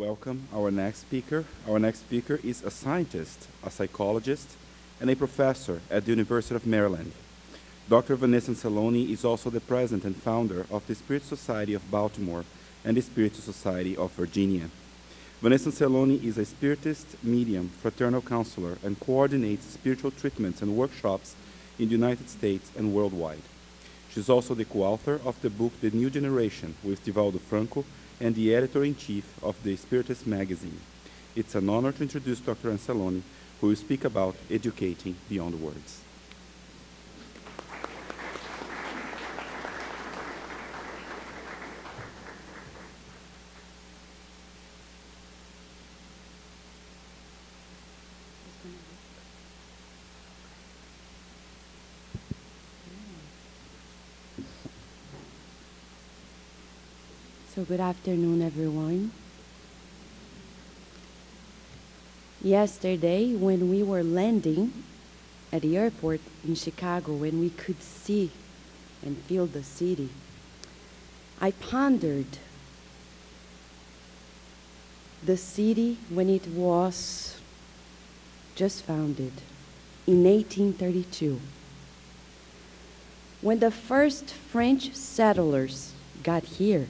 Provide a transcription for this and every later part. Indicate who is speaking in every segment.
Speaker 1: welcome our next speaker. Our next speaker is a scientist, a psychologist, and a professor at the University of Maryland. Dr. Vanessa Anseloni is also the president and founder of the Spirit Society of Baltimore and the Spiritist Society of Virginia. Vanessa Anseloni is a Spiritist medium, fraternal counselor, and coordinates spiritual treatments and workshops in the United States and worldwide. She's also the co-author of the book The New Generation with Divaldo Franco and the editor-in-chief of the Spiritist magazine. It's an honor to introduce Dr. Anseloni, who will speak about educating beyond words.
Speaker 2: So good afternoon, everyone. Yesterday, when we were landing at the airport in Chicago, when we could see and feel the city, I pondered the city when it was just founded in 1832. When the first French settlers got here,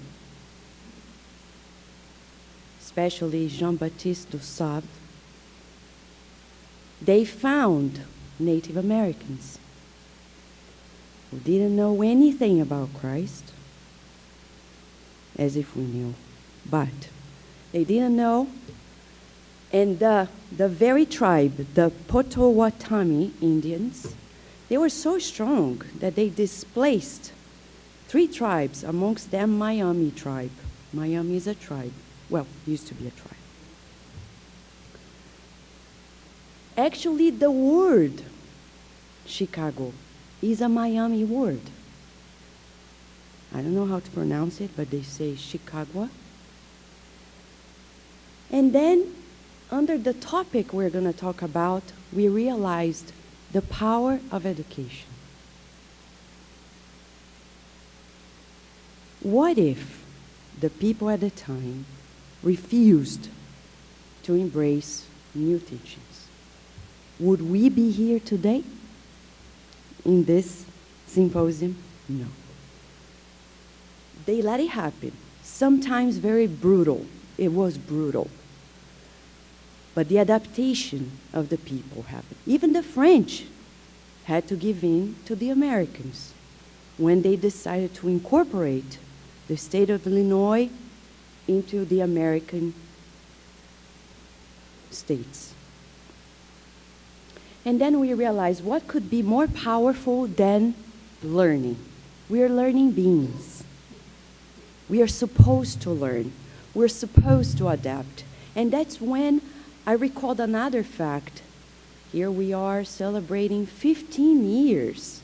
Speaker 2: especially Jean-Baptiste de Sable, they found Native Americans who didn't know anything about Christ, as if we knew, but they didn't know. And the very tribe, the Potawatomi Indians, they were so strong that they displaced 3 tribes, amongst them Miami tribe. Miami is a tribe. Well, used to be a tribe. Actually, the word Chicago is a Miami word. I don't know how to pronounce it, but they say Chicago. And then, under the topic we're going to talk about, we realized the power of education. What if the people at the time refused to embrace new teachings? Would we be here today in this symposium? No. They let it happen, sometimes very brutal. It was brutal. But the adaptation of the people happened. Even the French had to give in to the Americans when they decided to incorporate the state of Illinois into the American states. And then we realized what could be more powerful than learning. We are learning beings. We are supposed to learn. We're supposed to adapt. And that's when I recalled another fact. Here we are celebrating 15 years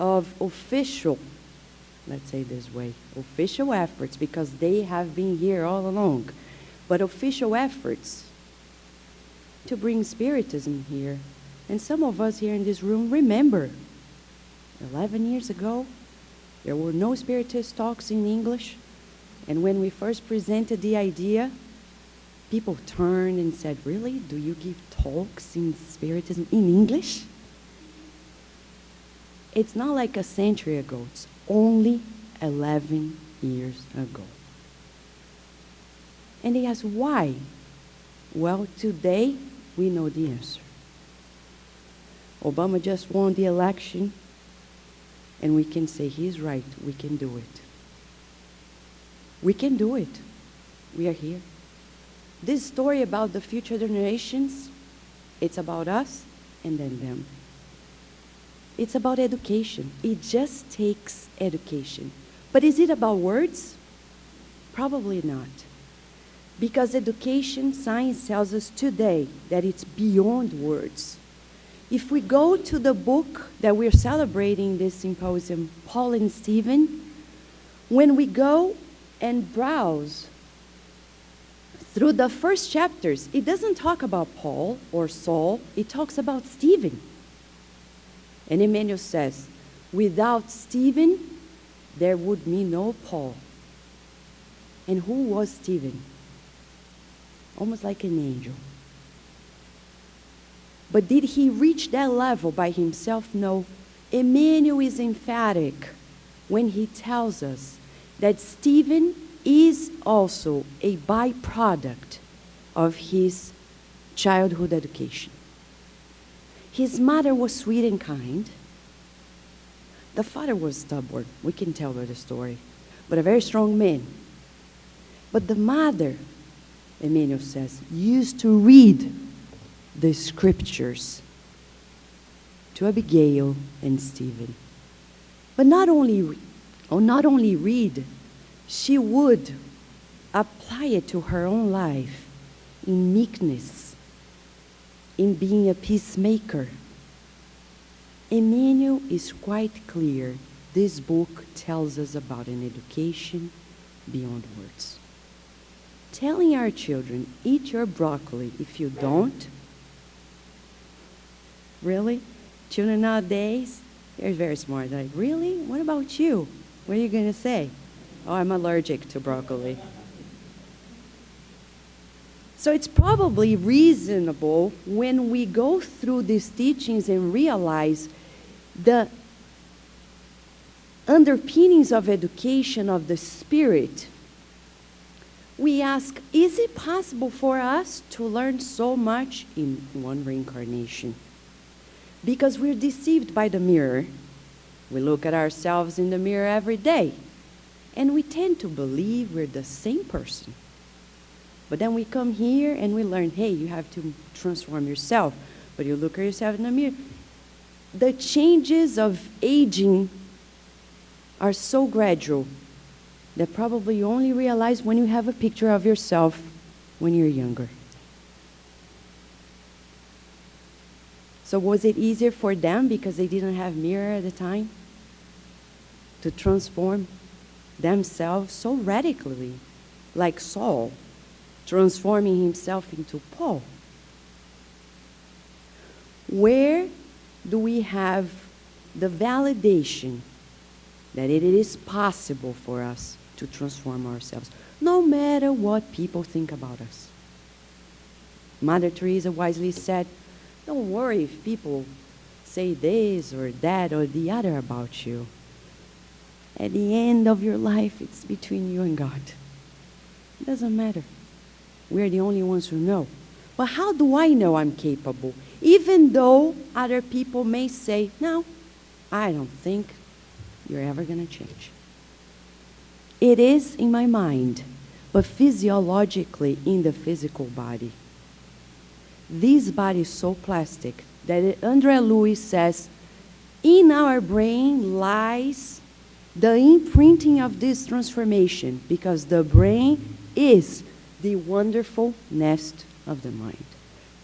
Speaker 2: of official, let's say this way, official efforts, because they have been here all along, but official efforts to bring Spiritism here. And some of us here in this room remember 11 years ago, there were no Spiritist talks in English. And when we first presented the idea, people turned and said, "Really? Do you give talks in Spiritism in English?" It's not like a century ago. It's only 11 years ago. And they asked, why? Well, today we know the answer. Obama just won the election, and we can say he's right. We can do it. We can do it. We are here. This story about the future generations, it's about us and then them. It's about education. It just takes education. But is it about words? Probably not. Because education, science tells us today that it's beyond words. If we go to the book that we're celebrating this symposium, Paul and Stephen, when we go and browse through the first chapters, it doesn't talk about Paul or Saul, it talks about Stephen. And Emmanuel says, without Stephen, there would be no Paul. And who was Stephen? almost like an angel. But did he reach that level by himself? No. Emmanuel is emphatic when he tells us that Stephen is also a byproduct of his childhood education. His mother was sweet and kind. The father was stubborn. We can tell by the story. But a very strong man. But the mother, Emmanuel says, used to read the scriptures to Abigail and Stephen. But not only read, she would apply it to her own life in meekness, in being a peacemaker. Emmanuel is quite clear. This book tells us about an education beyond words. Telling our children, eat your broccoli. If you don't, really? Children nowadays, they're very smart. They're like, really? What about you? What are you going to say? Oh, I'm allergic to broccoli. So it's probably reasonable when we go through these teachings and realize the underpinnings of education of the Spirit. We ask, is it possible for us to learn so much in one reincarnation? Because we're deceived by the mirror. We look at ourselves in the mirror every day, and we tend to believe we're the same person. But then we come here and we learn, hey, you have to transform yourself. But you look at yourself in the mirror. The changes of aging are so gradual that probably you only realize when you have a picture of yourself when you're younger. So was it easier for them because they didn't have mirror at the time to transform themselves so radically, like Saul, transforming himself into Paul? Where do we have the validation that it is possible for us to transform ourselves, no matter what people think about us? Mother Teresa wisely said, don't worry if people say this or that or the other about you. At the end of your life, it's between you and God. It doesn't matter. We're the only ones who know. But how do I know I'm capable? Even though other people may say, no, I don't think you're ever going to change. It is in my mind, but physiologically in the physical body. This body is so plastic that André Louis says, in our brain lies the imprinting of this transformation, because the brain is the wonderful nest of the mind.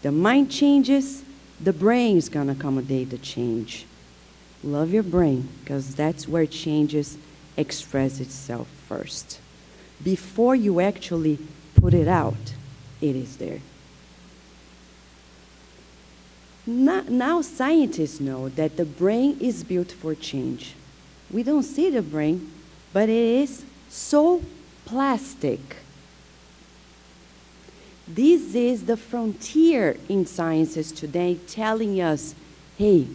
Speaker 2: The mind changes, the brain is going to accommodate the change. Love your brain, because that's where changes express itself first. Before you actually put it out, it is there. Now scientists know that the brain is built for change. We don't see the brain, but it is so plastic. This is the frontier in sciences today, telling us, hey,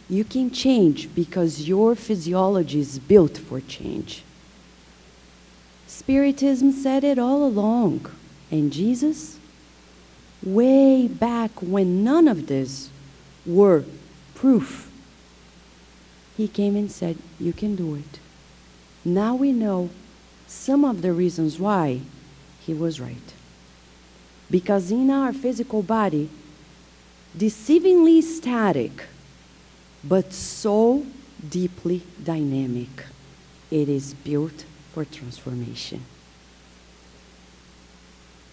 Speaker 2: you can change because your physiology is built for change. Spiritism said it all along. And Jesus, way back when none of this were proof, he came and said, you can do it. Now we know some of the reasons why he was right. Because in our physical body, deceivingly static, but so deeply dynamic, it is built for transformation.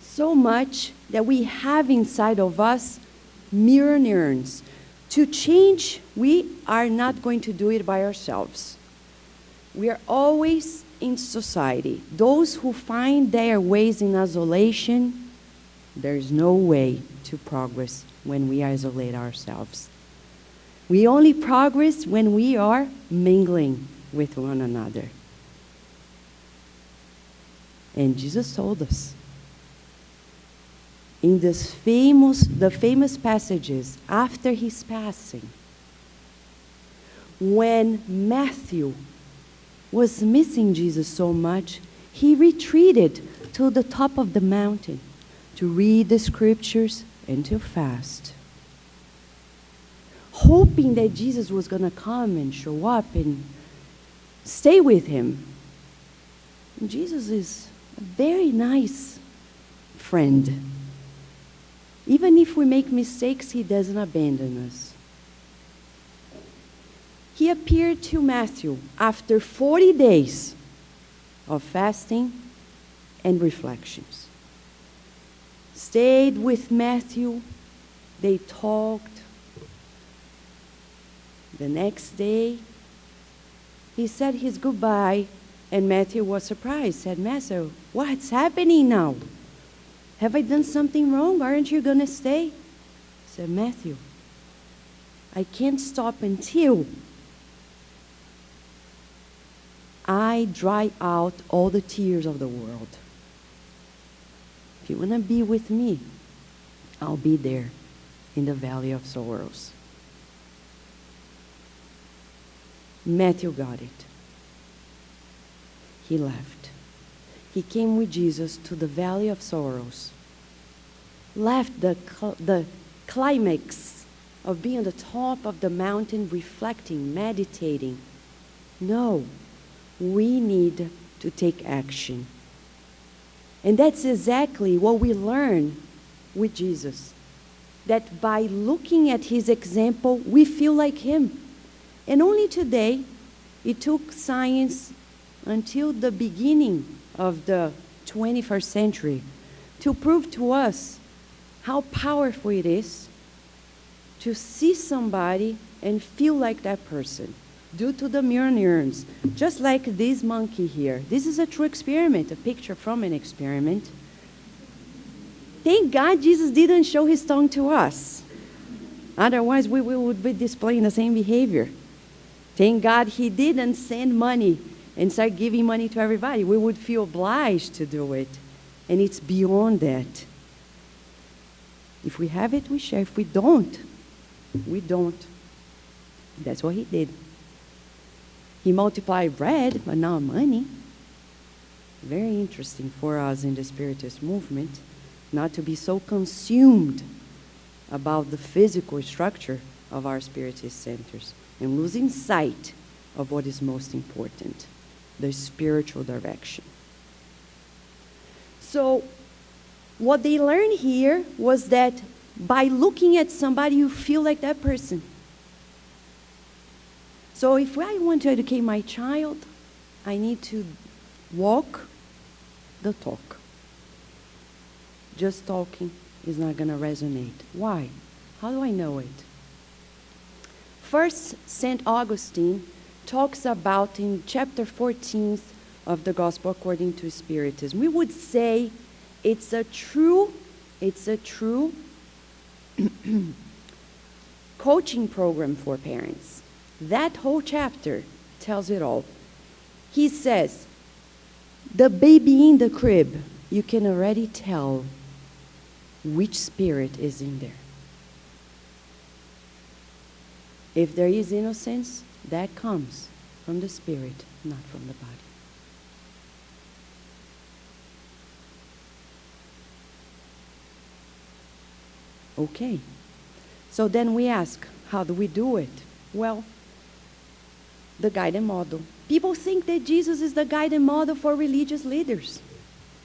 Speaker 2: So much that we have inside of us mirror neurons. To change, we are not going to do it by ourselves. We are always in society. Those who find their ways in isolation, there's no way to progress when we isolate ourselves. We only progress when we are mingling with one another. And Jesus told us, in the famous passages after his passing, when Matthew was missing Jesus so much, he retreated to the top of the mountain to read the scriptures and to fast, hoping that Jesus was going to come and show up and stay with him. And Jesus is a very nice friend. Even if we make mistakes, he doesn't abandon us. He appeared to Matthew after 40 days of fasting and reflections. Stayed with Matthew. They talked. The next day, he said his goodbye, and Matthew was surprised. Said, Master, what's happening now? Have I done something wrong? Aren't you going to stay? Said, Matthew, I can't stop until I dry out all the tears of the world. If you want to be with me, I'll be there in the valley of sorrows. Matthew got it. He left. He came with Jesus to the valley of sorrows, left the climax of being on the top of the mountain, reflecting, meditating. No, we need to take action. And that's exactly what we learn with Jesus. That by looking at his example, we feel like him. And only today, it took science until the beginning of the 21st century to prove to us how powerful it is to see somebody and feel like that person due to the mirror neurons. Just like this monkey here. This is a true experiment, a picture from an experiment. Thank God Jesus didn't show his tongue to us. Otherwise, we would be displaying the same behavior. Thank God he didn't send money and start giving money to everybody. We would feel obliged to do it. And it's beyond that. If we have it, we share. If we don't, we don't. That's what he did. He multiplied bread, but not money. Very interesting for us in the Spiritist movement, not to be so consumed about the physical structure of our Spiritist centers and losing sight of what is most important, the spiritual direction. So what they learned here was that by looking at somebody, you feel like that person. So if I want to educate my child, I need to walk the talk. Just talking is not going to resonate. Why? How do I know it? First, St. Augustine talks about in chapter 14 of the Gospel according to Spiritism. We would say it's a true coaching program for parents. That whole chapter tells it all. He says, the baby in the crib, you can already tell which spirit is in there. If there is innocence, that comes from the spirit, not from the body. Okay. So then we ask, how do we do it? Well, the guide and model. People think that Jesus is the guide and model for religious leaders.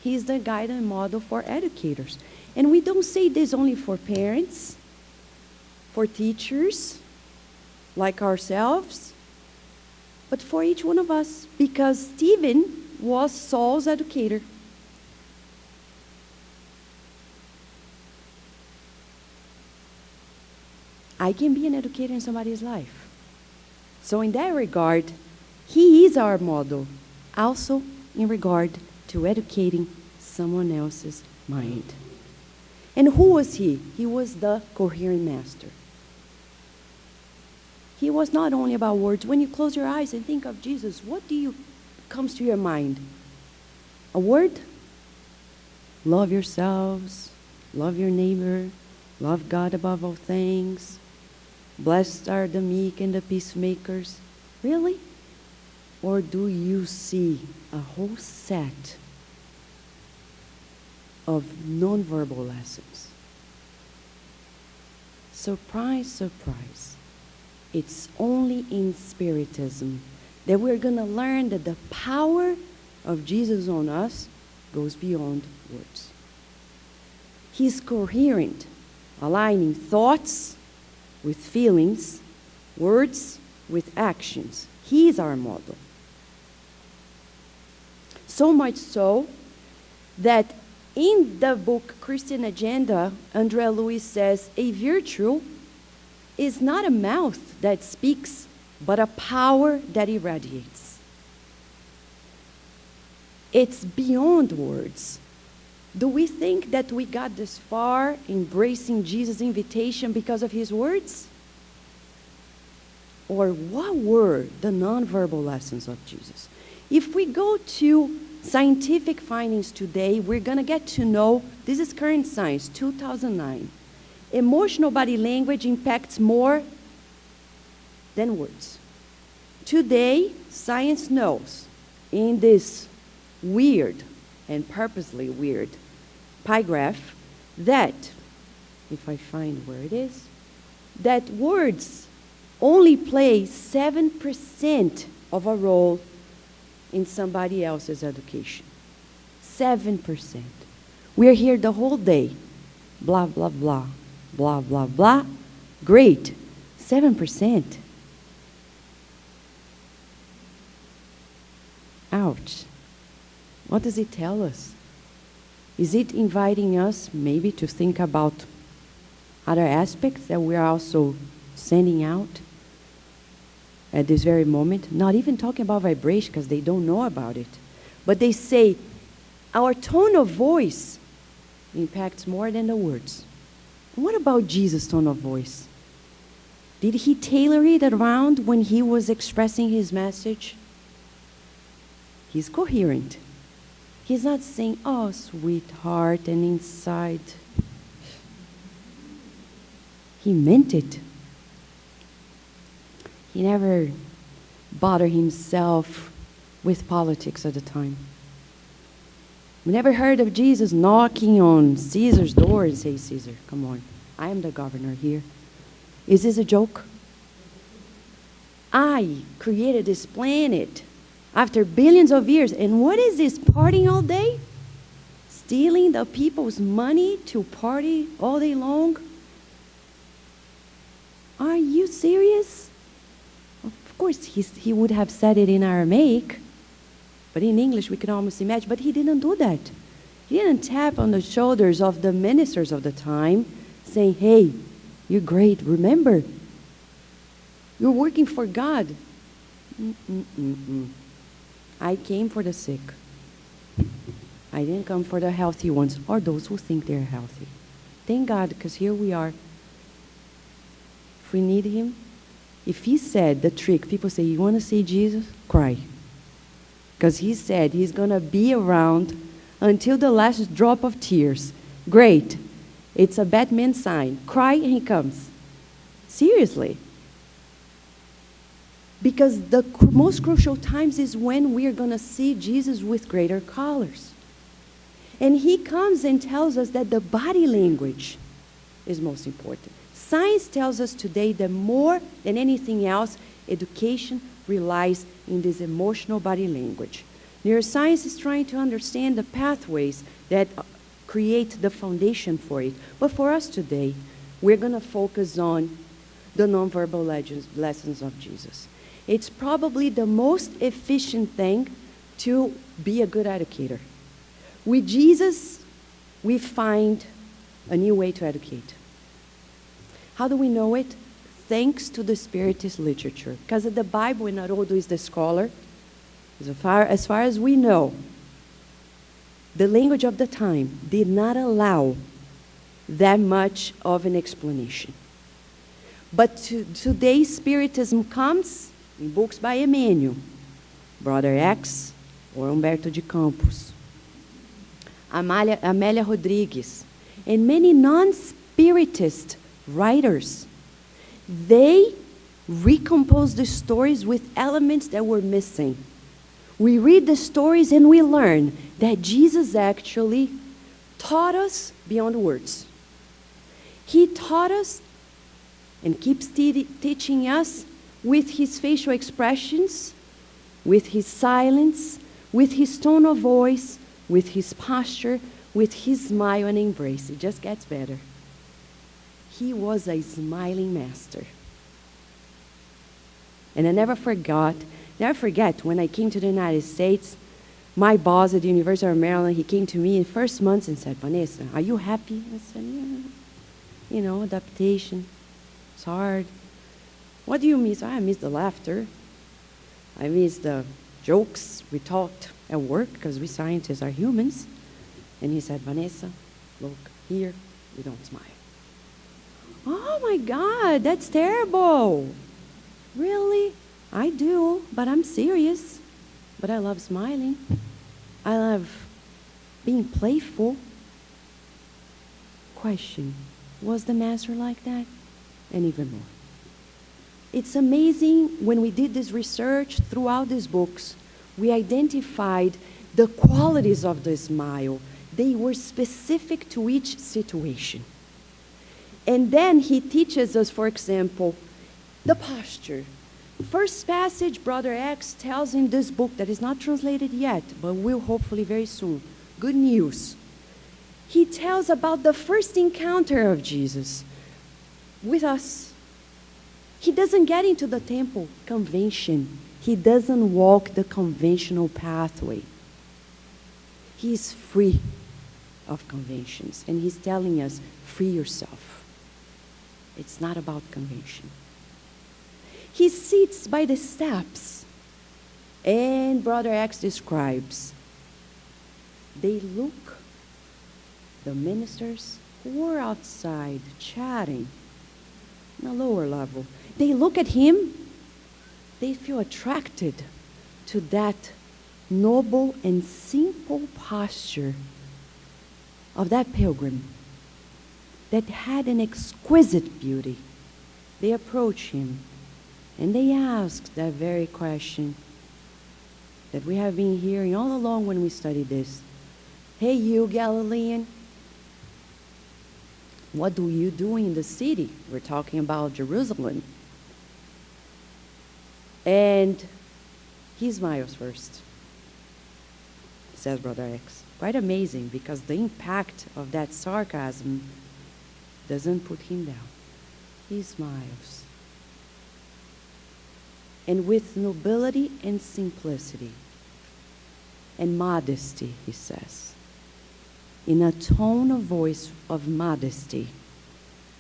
Speaker 2: He is the guide and model for educators. And we don't say this only for parents, for teachers, like ourselves, but for each one of us, because Stephen was Saul's educator. I can be an educator in somebody's life. So in that regard, he is our model, also in regard to educating someone else's mind. And who was he? He was the coherent master. He was not only about words. When you close your eyes and think of Jesus, what comes to your mind? A word? Love yourselves, love your neighbor, love God above all things, blessed are the meek and the peacemakers. Really? Or do you see a whole set of nonverbal lessons? Surprise, surprise. It's only in Spiritism that we're going to learn that the power of Jesus on us goes beyond words. He's coherent, aligning thoughts with feelings, words with actions. He's our model. So much so that in the book Christian Agenda, Andrea Lewis says, a virtue is not a mouth that speaks, but a power that irradiates. It's beyond words. Do we think that we got this far embracing Jesus' invitation because of his words? Or what were the nonverbal lessons of Jesus? If we go to scientific findings today, we're going to get to know, this is current science, 2009. Emotional body language impacts more than words. Today, science knows in this weird and purposely weird pie graph that, if I find where it is, that words only play 7% of a role in somebody else's education. 7%. We're here the whole day. Blah, blah, blah. Blah, blah, blah. Great. 7%. Ouch. What does it tell us? Is it inviting us maybe to think about other aspects that we are also sending out at this very moment? Not even talking about vibration because they don't know about it. But they say our tone of voice impacts more than the words. What about Jesus' tone of voice? Did he tailor it around when he was expressing his message? He's coherent. He's not saying, oh, sweetheart, and inside. He meant it. He never bothered himself with politics at the time. We never heard of Jesus knocking on Caesar's door and say, Caesar, come on, I am the governor here. Is this a joke? I created this planet after billions of years, and what is this, partying all day? Stealing the people's money to party all day long? Are you serious? Of course, he would have said it in Aramaic, but in English we can almost imagine. But he didn't do that. He didn't tap on the shoulders of the ministers of the time, saying, hey, you're great, remember, you're working for God. I came for the sick. I didn't come for the healthy ones, or those who think they're healthy. Thank God, because here we are. If we need him, if he said the trick, people say, you want to see Jesus? Cry. Because he said he's going to be around until the last drop of tears. Great. It's a Batman sign. Cry and he comes. Seriously. Because the most crucial times is when we are going to see Jesus with greater colors. And he comes and tells us that the body language is most important. Science tells us today that more than anything else, education relies in this emotional body language. Neuroscience is trying to understand the pathways that create the foundation for it. But for us today, we're going to focus on the nonverbal lessons of Jesus. It's probably the most efficient thing to be a good educator. With Jesus, we find a new way to educate. How do we know it? Thanks to the Spiritist literature. Because the Bible, and Haroldo is the scholar, as far as we know, the language of the time did not allow that much of an explanation. But today, Spiritism comes in books by Emmanuel, Brother X, or Humberto de Campos, Amélia Rodrigues. and many non-Spiritist writers, they recompose the stories with elements that were missing. We read the stories and we learn that Jesus actually taught us beyond words. He taught us and keeps teaching us with his facial expressions, with his silence, with his tone of voice, with his posture, with his smile and embrace. It just gets better. He was a smiling master. And I never forget when I came to the United States, my boss at the University of Maryland, he came to me in first months and said, "Vanessa, are you happy?" I said, "Yeah. You know, adaptation, it's hard." "What do you miss?" "I miss the laughter. I miss the jokes we talked at work, because we scientists are humans." And he said, "Vanessa, look, here, we don't smile." "Oh my God, that's terrible." "Really? I do, but I'm serious. But I love smiling. I love being playful." Question, was the master like that? And even more. It's amazing when we did this research throughout these books, we identified the qualities of the smile. They were specific to each situation. And then he teaches us, for example, the posture. First passage, Brother X tells in this book that is not translated yet, but will hopefully very soon. Good news. He tells about the first encounter of Jesus with us. He doesn't get into the temple convention. He doesn't walk the conventional pathway. He is free of conventions. And he's telling us, free yourself. It's not about convention. He sits by the steps. And Brother X describes, they look, the ministers who were outside chatting on a lower level, they look at him, they feel attracted to that noble and simple posture of that pilgrim that had an exquisite beauty. They approach him and they ask that very question that we have been hearing all along when we study this. "Hey, you Galilean, what do you do in the city?" We're talking about Jerusalem. And he smiles first, says Brother X. Quite amazing, because the impact of that sarcasm doesn't put him down. He smiles. And with nobility and simplicity and modesty, he says, in a tone of voice of modesty,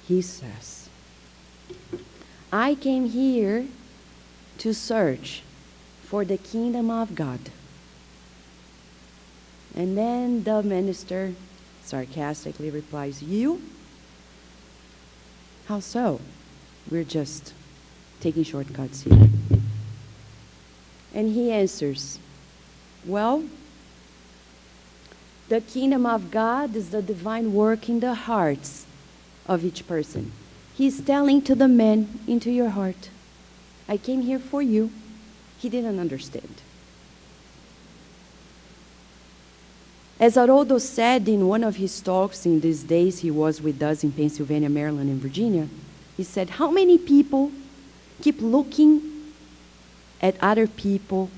Speaker 2: he says, "I came here to search for the kingdom of God." And then the minister sarcastically replies, "You? How so? We're just taking shortcuts here." And he answers, "Well, the kingdom of God is the divine work in the hearts of each person." He's telling to the man, into your heart. I came here for you. He didn't understand. As Haroldo said in one of his talks in these days he was with us in Pennsylvania, Maryland, and Virginia, he said, how many people keep looking at other people,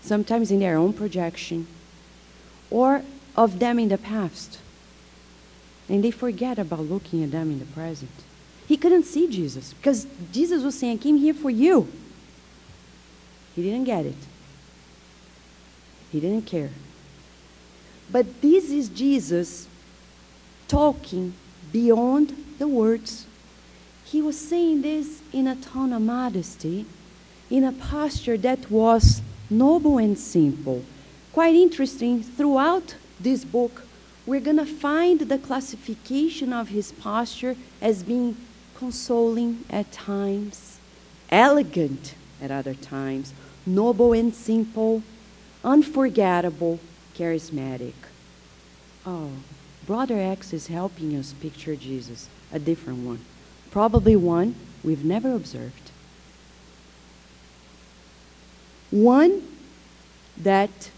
Speaker 2: sometimes in their own projection, or of them in the past, and they forget about looking at them in the present. He couldn't see Jesus, because Jesus was saying, I came here for you. He didn't get it. He didn't care. But this is Jesus talking beyond the words. He was saying this in a tone of modesty, in a posture that was noble and simple. Quite interesting, throughout this book, we're going to find the classification of his posture as being consoling at times, elegant at other times, noble and simple, unforgettable, charismatic. Oh, Brother X is helping us picture Jesus, a different one. Probably one we've never observed. One that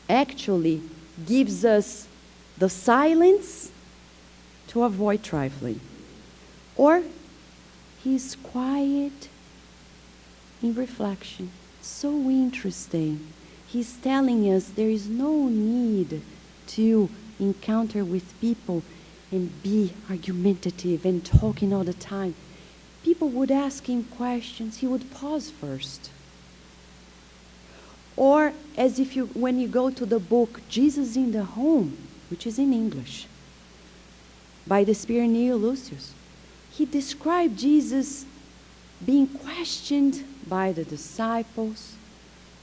Speaker 2: actually gives us the silence to avoid trifling. Or he's quiet in reflection. So interesting. He's telling us there is no need to encounter with people and be argumentative and talking all the time. People would ask him questions. He would pause first. Or as if when you go to the book Jesus in the Home, which is in English, by the Spiritist Lucius, he described Jesus being questioned by the disciples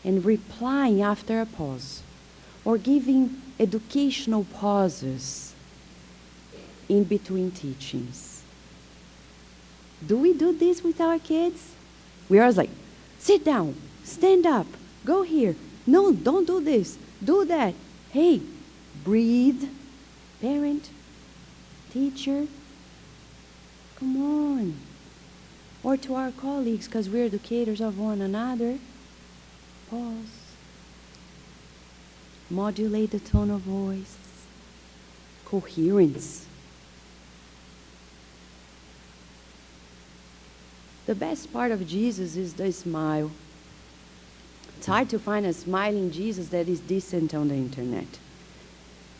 Speaker 2: and replying after a pause, or giving educational pauses in between teachings. Do we do this with our kids? We are always like, sit down, stand up, go here. No, don't do this, do that. Hey, breathe. Parent, teacher, come on. Or to our colleagues, because we're educators of one another, pause. Modulate the tone of voice. Coherence. The best part of Jesus is the smile. It's hard to find a smiling Jesus that is decent on the internet.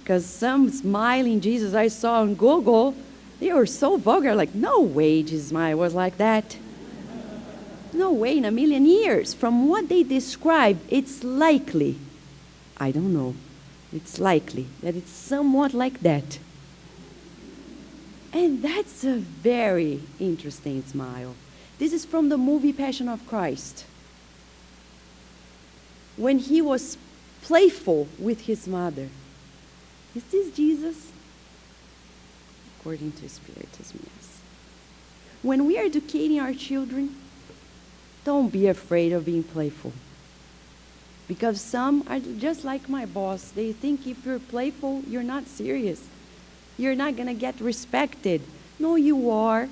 Speaker 2: Because some smiling Jesus I saw on Google, they were so vulgar, like, no way Jesus' smile was like that. No way in a million years. From what they describe, it's likely, I don't know, it's likely that it's somewhat like that. And that's a very interesting smile. This is from the movie Passion of Christ. When he was playful with his mother. Is this Jesus? According to Spiritism, yes. When we are educating our children, don't be afraid of being playful. Because some are just like my boss. They think if you're playful, you're not serious. You're not going to get respected. No, you are.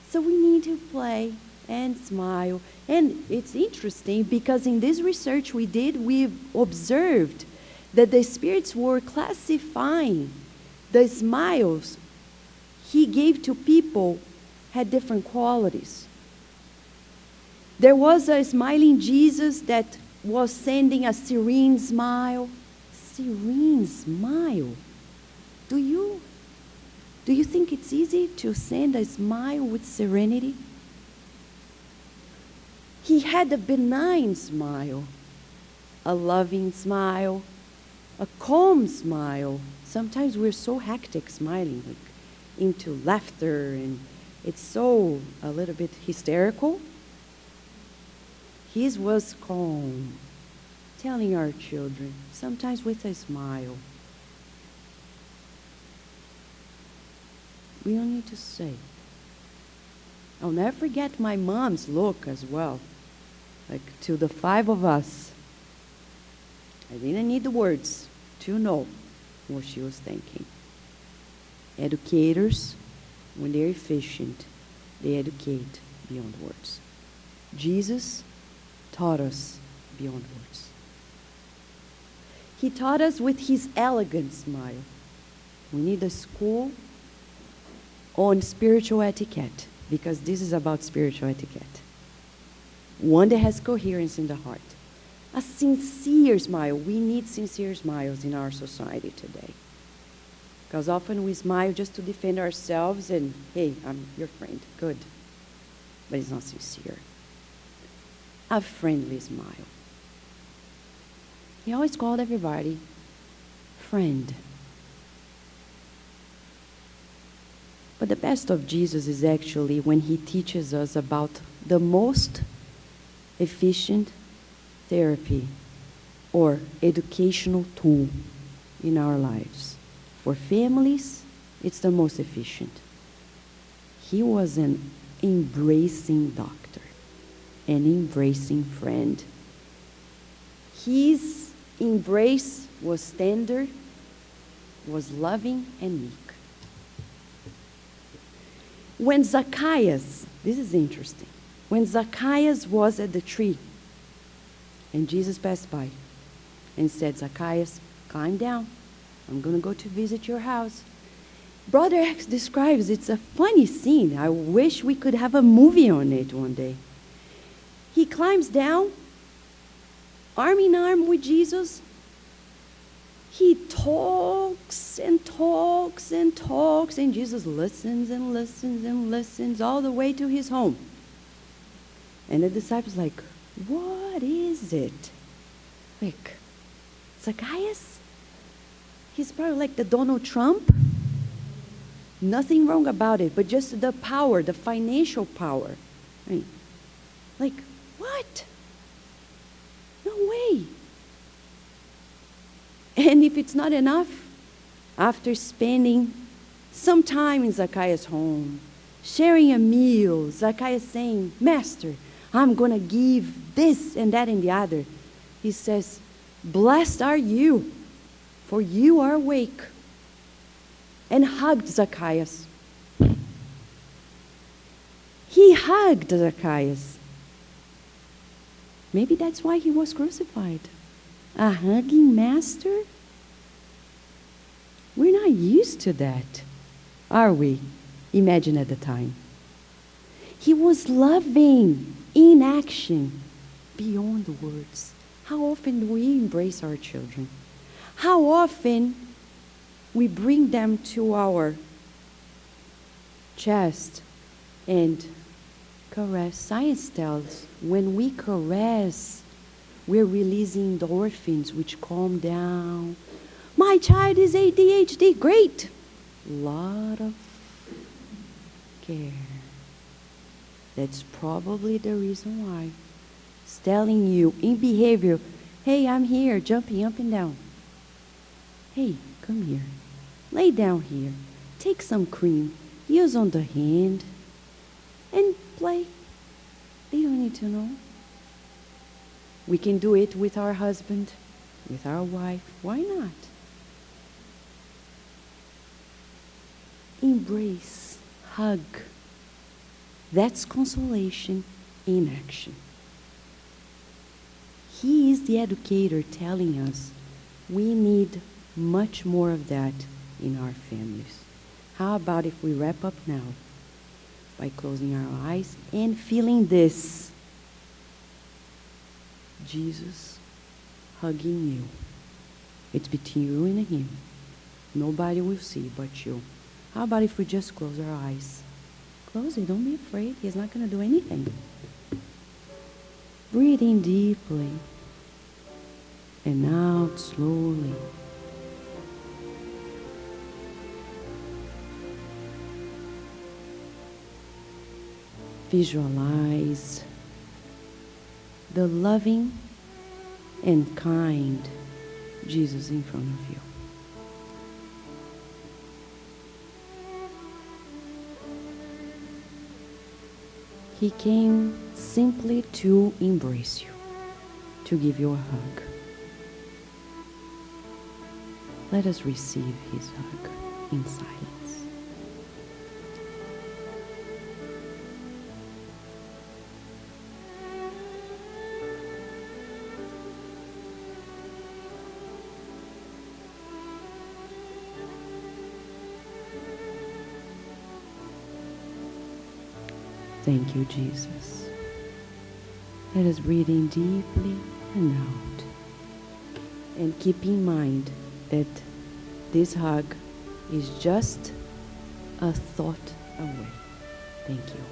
Speaker 2: So we need to play and smile. And it's interesting because in this research we did, we observed that the spirits were classifying the smiles he gave to people had different qualities. There was a smiling Jesus that was sending a serene smile. Serene smile. Do you think it's easy to send a smile with serenity? He had a benign smile, a loving smile, a calm smile. Sometimes we're so hectic smiling, like into laughter, and it's so a little bit hysterical. His was calm, telling our children, sometimes with a smile. We don't need to say. I'll never forget my mom's look as well, like to the five of us. I didn't need the words to know what she was thinking. Educators, when they're efficient, they educate beyond words. Jesus taught us beyond words. He taught us with his elegant smile. We need a school on spiritual etiquette, because this is about spiritual etiquette. One that has coherence in the heart. A sincere smile. We need sincere smiles in our society today. Because often we smile just to defend ourselves and, hey, I'm your friend, good. But it's not sincere. A friendly smile. He always called everybody friend. But the best of Jesus is actually when he teaches us about the most efficient therapy or educational tool in our lives. For families, it's the most efficient. He was an embracing doctor, an embracing friend. His embrace was tender was loving and meek. When Zacchaeus, this is interesting, when Zacchaeus was at the tree and Jesus passed by and said, Zacchaeus, climb down. I'm going to go to visit your house. Brother X describes it's a funny scene. I wish we could have a movie on it one day. He climbs down, arm in arm with Jesus. He talks and talks and talks, and Jesus listens and listens and listens all the way to his home. And the disciples like, what is it? Like, Zacchaeus? He's probably like the Donald Trump. Nothing wrong about it, but just the power, the financial power. I mean, like, what? No way. And if it's not enough, after spending some time in Zacchaeus' home, sharing a meal, Zacchaeus saying, Master, I'm going to give this and that and the other. He says, blessed are you, for you are awake. And hugged Zacchaeus. He hugged Zacchaeus. Maybe that's why he was crucified. A hugging master? We're not used to that, are we? Imagine at the time. He was loving in action beyond the words. How often do we embrace our children? How often we bring them to our chest and caress. Science tells when we caress, we're releasing endorphins which calm down. My child is ADHD. Great. Lot of care. That's probably the reason why. It's telling you in behavior, hey, I'm here, jumping up and down. Hey, come here. Lay down here. Take some cream. Use on the hand. And play. They don't need to know. We can do it with our husband, with our wife. Why not? Embrace. Hug. That's consolation in action. He is the educator telling us we need much more of that in our families. How about if we wrap up now by closing our eyes and feeling this? Jesus hugging you. It's between you and him. Nobody will see but you. How about if we just close our eyes? Close it. Don't be afraid. He's not going to do anything. Breathe in deeply and out slowly. Visualize the loving and kind Jesus in front of you. He came simply to embrace you, to give you a hug. Let us receive his hug in silence. Thank you, Jesus. Let us breathe in deeply and out. And keep in mind that this hug is just a thought away. Thank you.